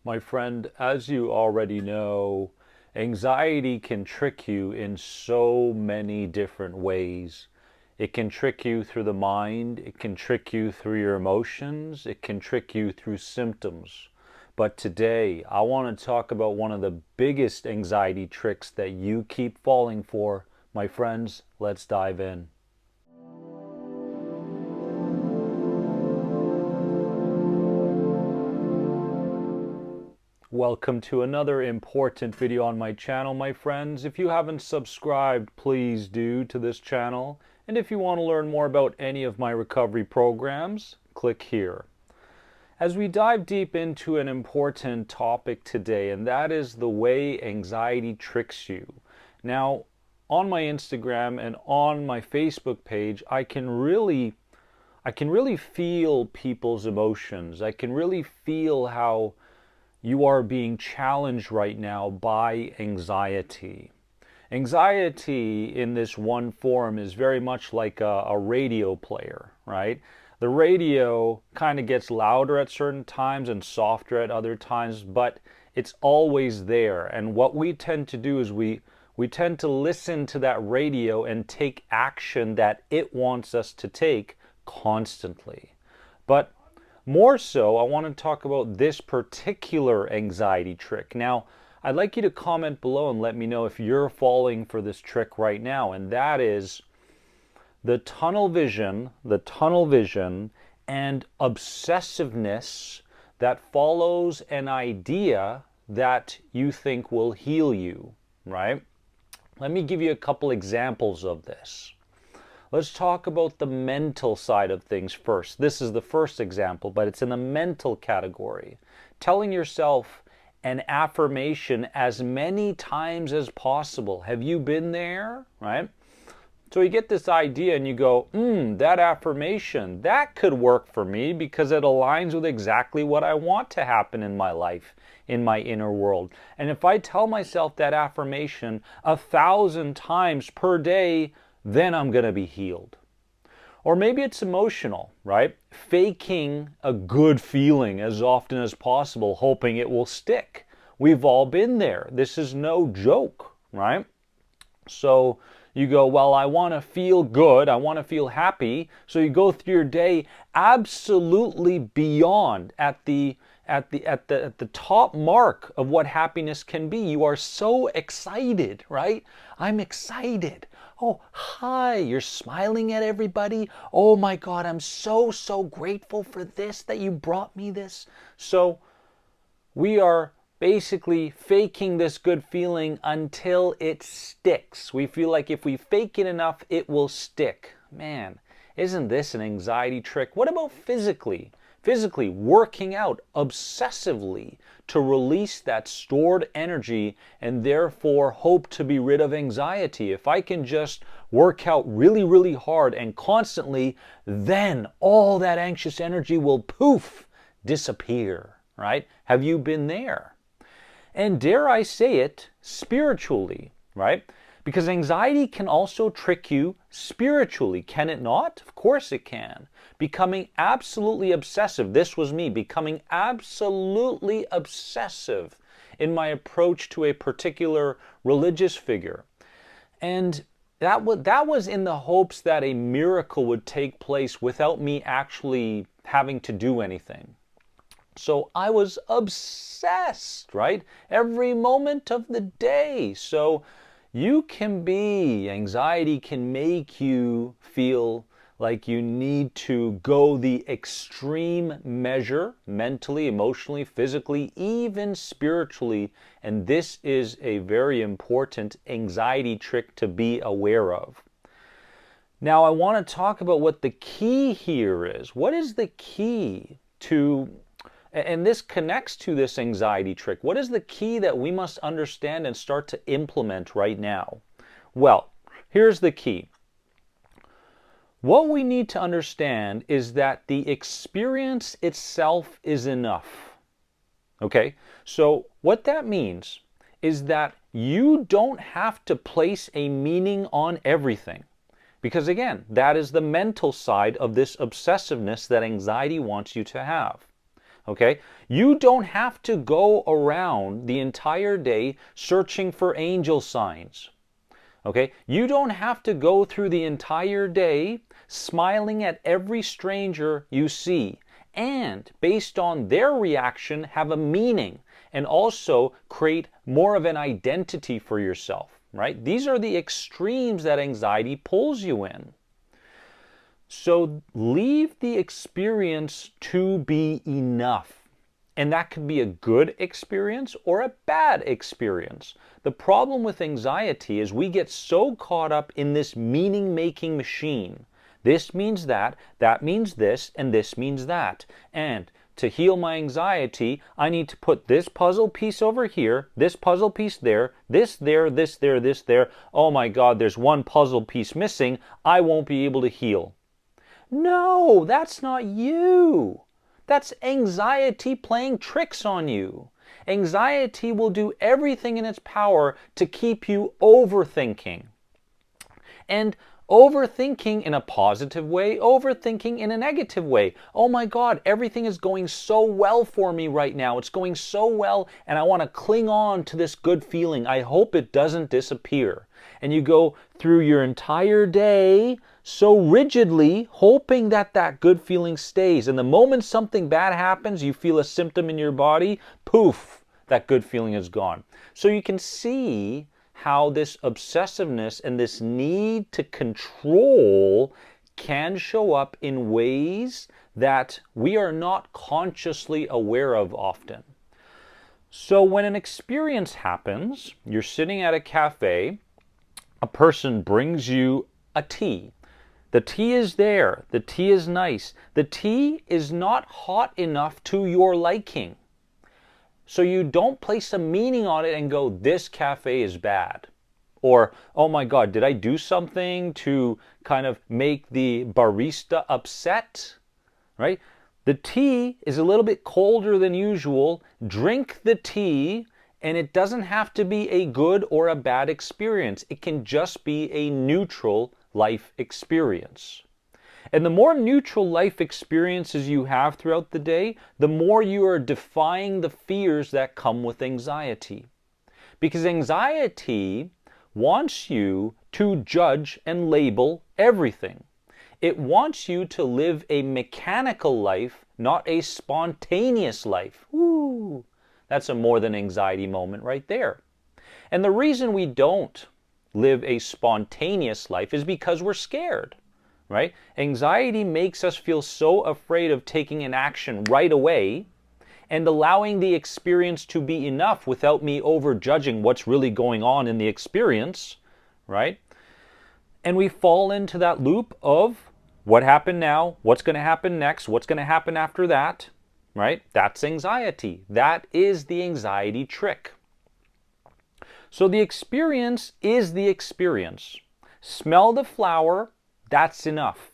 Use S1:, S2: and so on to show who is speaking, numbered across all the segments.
S1: My friend, as you already know, anxiety can trick you in so many different ways. It can trick you through the mind, it can trick you through your emotions, it can trick you through symptoms. But today, I want to talk about one of the biggest anxiety tricks that you keep falling for. My friends, let's dive in. Welcome to another important video on my channel, my friends. If you haven't subscribed, please do to this channel. And if you want to learn more about any of my recovery programs, click here. As we dive deep into an important topic today, and that is the way anxiety tricks you. Now, on my Instagram and on my Facebook page, I can really feel people's emotions. I can really feel how you are being challenged right now by anxiety. Anxiety in this one form is very much like a radio player, right? The radio kind of gets louder at certain times and softer at other times, but it's always there. And what we tend to do is we tend to listen to that radio and take action that it wants us to take constantly. But more so, I want to talk about this particular anxiety trick. Now, I'd like you to comment below and let me know if you're falling for this trick right now, and that is the tunnel vision and obsessiveness that follows an idea that you think will heal you, right? Let me give you a couple examples of this. Let's talk about the mental side of things first. This is the first example, but it's in the mental category. Telling yourself an affirmation as many times as possible. Have you been there? Right? So you get this idea and you go, that affirmation, that could work for me because it aligns with exactly what I want to happen in my life, in my inner world. And if I tell myself that affirmation 1,000 times per day, then I'm going to be healed. Or maybe it's emotional, right? Faking a good feeling as often as possible, hoping it will stick. We've all been there. This is no joke, right? So you go, well, I want to feel good. I want to feel happy. So you go through your day absolutely beyond at the top mark of what happiness can be. You are so excited, right? I'm excited. Oh, hi, you're smiling at everybody. Oh my God, I'm so grateful for this, that you brought me this. So we are basically faking this good feeling until it sticks. We feel like if we fake it enough, it will stick. Man, isn't this an anxiety trick? What about physically? Physically working out obsessively to release that stored energy and therefore hope to be rid of anxiety. If I can just work out really hard and constantly, then all that anxious energy will poof, disappear, right? Have you been there? And dare I say it, spiritually, right? Because anxiety can also trick you spiritually, can it not? Of course it can. Becoming absolutely obsessive. This was me, becoming absolutely obsessive in my approach to a particular religious figure. And that was in the hopes that a miracle would take place without me actually having to do anything. So I was obsessed, right? Every moment of the day. So anxiety can make you feel like you need to go the extreme measure, mentally, emotionally, physically, even spiritually. And this is a very important anxiety trick to be aware of. Now, I want to talk about what the key here is. What is the key to, and this connects to this anxiety trick, what is the key that we must understand and start to implement right now? Well, here's the key. What we need to understand is that the experience itself is enough. Okay? So what that means is that you don't have to place a meaning on everything. Because again, that is the mental side of this obsessiveness that anxiety wants you to have. Okay? You don't have to go around the entire day searching for angel signs. Okay? You don't have to go through the entire day smiling at every stranger you see, and based on their reaction have a meaning and also create more of an identity for yourself, right? These are the extremes that anxiety pulls you in. So leave the experience to be enough. And that could be a good experience or a bad experience. The problem with anxiety is we get so caught up in this meaning-making machine. This means that means this, and this means that. And to heal my anxiety, I need to put this puzzle piece over here, this puzzle piece there, this there, this there, this there. Oh my God, there's one puzzle piece missing. I won't be able to heal. No, that's not you. That's anxiety playing tricks on you. Anxiety will do everything in its power to keep you overthinking. And overthinking in a positive way, overthinking in a negative way. Oh my God, everything is going so well for me right now. It's going so well, and I want to cling on to this good feeling. I hope it doesn't disappear. And you go through your entire day so rigidly, hoping that that good feeling stays. And the moment something bad happens, you feel a symptom in your body, poof, that good feeling is gone. So you can see how this obsessiveness and this need to control can show up in ways that we are not consciously aware of often. So when an experience happens, you're sitting at a cafe, a person brings you a tea. The tea is there. The tea is nice. The tea is not hot enough to your liking. So you don't place a meaning on it and go, this cafe is bad. Or, oh my God, did I do something to kind of make the barista upset? Right? The tea is a little bit colder than usual. Drink the tea, and it doesn't have to be a good or a bad experience. It can just be a neutral life experience. And the more neutral life experiences you have throughout the day, the more you are defying the fears that come with anxiety. Because anxiety wants you to judge and label everything. It wants you to live a mechanical life, not a spontaneous life. Ooh, that's a more than anxiety moment right there. And the reason we don't live a spontaneous life is because we're scared. Right? Anxiety makes us feel so afraid of taking an action right away and allowing the experience to be enough without me overjudging what's really going on in the experience, right? And we fall into that loop of what happened now, what's going to happen next, what's going to happen after that, right? That's anxiety. That is the anxiety trick. So the experience is the experience. Smell the flower, that's enough.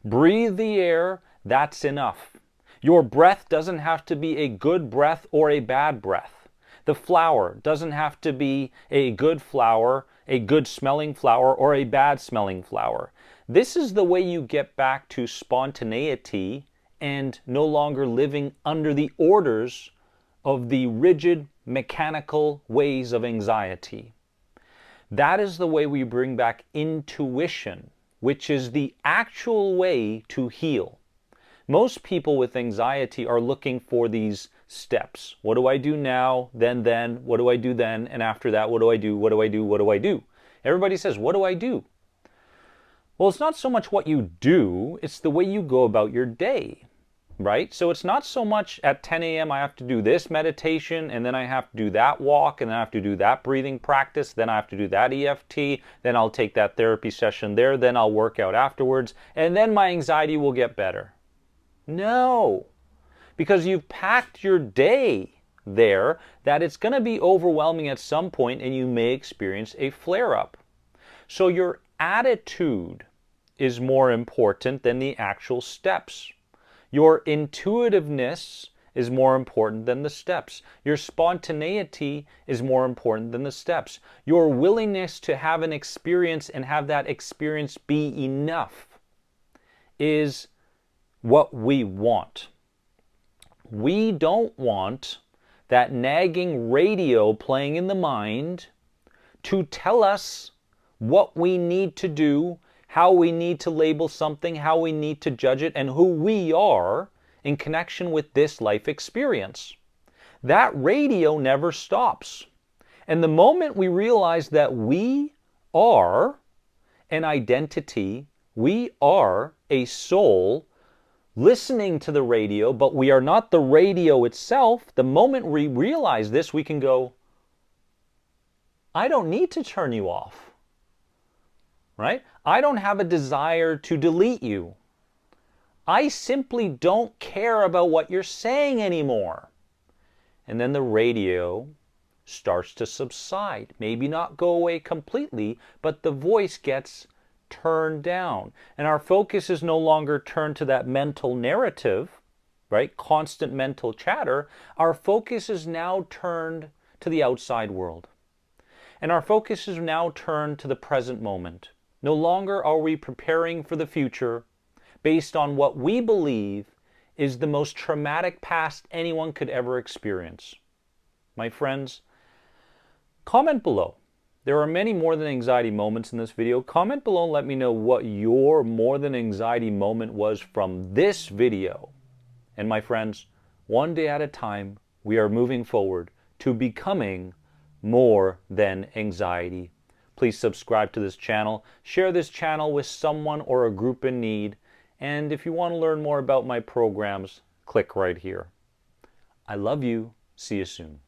S1: Breathe the air, that's enough. Your breath doesn't have to be a good breath or a bad breath. The flower doesn't have to be a good flower, a good smelling flower, or a bad smelling flower. This is the way you get back to spontaneity and no longer living under the orders of the rigid, mechanical ways of anxiety. That is the way we bring back intuition, which is the actual way to heal. Most people with anxiety are looking for these steps. What do I do now? Then, what do I do then? And after that, what do I do? What do I do? What do I do? Everybody says, what do I do? Well, it's not so much what you do, it's the way you go about your day, right? So it's not so much at 10 a.m. I have to do this meditation, and then I have to do that walk, and then I have to do that breathing practice, then I have to do that EFT, then I'll take that therapy session there, then I'll work out afterwards, and then my anxiety will get better. No, because you've packed your day there that it's going to be overwhelming at some point and you may experience a flare-up. So your attitude is more important than the actual steps. Your intuitiveness is more important than the steps. Your spontaneity is more important than the steps. Your willingness to have an experience and have that experience be enough is what we want. We don't want that nagging radio playing in the mind to tell us what we need to do, how we need to label something, how we need to judge it, and who we are in connection with this life experience. That radio never stops. And the moment we realize that we are an identity, we are a soul listening to the radio, but we are not the radio itself, the moment we realize this, we can go, I don't need to turn you off, right? I don't have a desire to delete you. I simply don't care about what you're saying anymore. And then the radio starts to subside. Maybe not go away completely, but the voice gets turned down. And our focus is no longer turned to that mental narrative, right? Constant mental chatter. Our focus is now turned to the outside world. And our focus is now turned to the present moment. No longer are we preparing for the future based on what we believe is the most traumatic past anyone could ever experience. My friends, comment below. There are many more than anxiety moments in this video. Comment below and let me know what your more than anxiety moment was from this video. And my friends, one day at a time, we are moving forward to becoming more than anxiety. Please subscribe to this channel. Share this channel with someone or a group in need. And if you want to learn more about my programs, click right here. I love you. See you soon.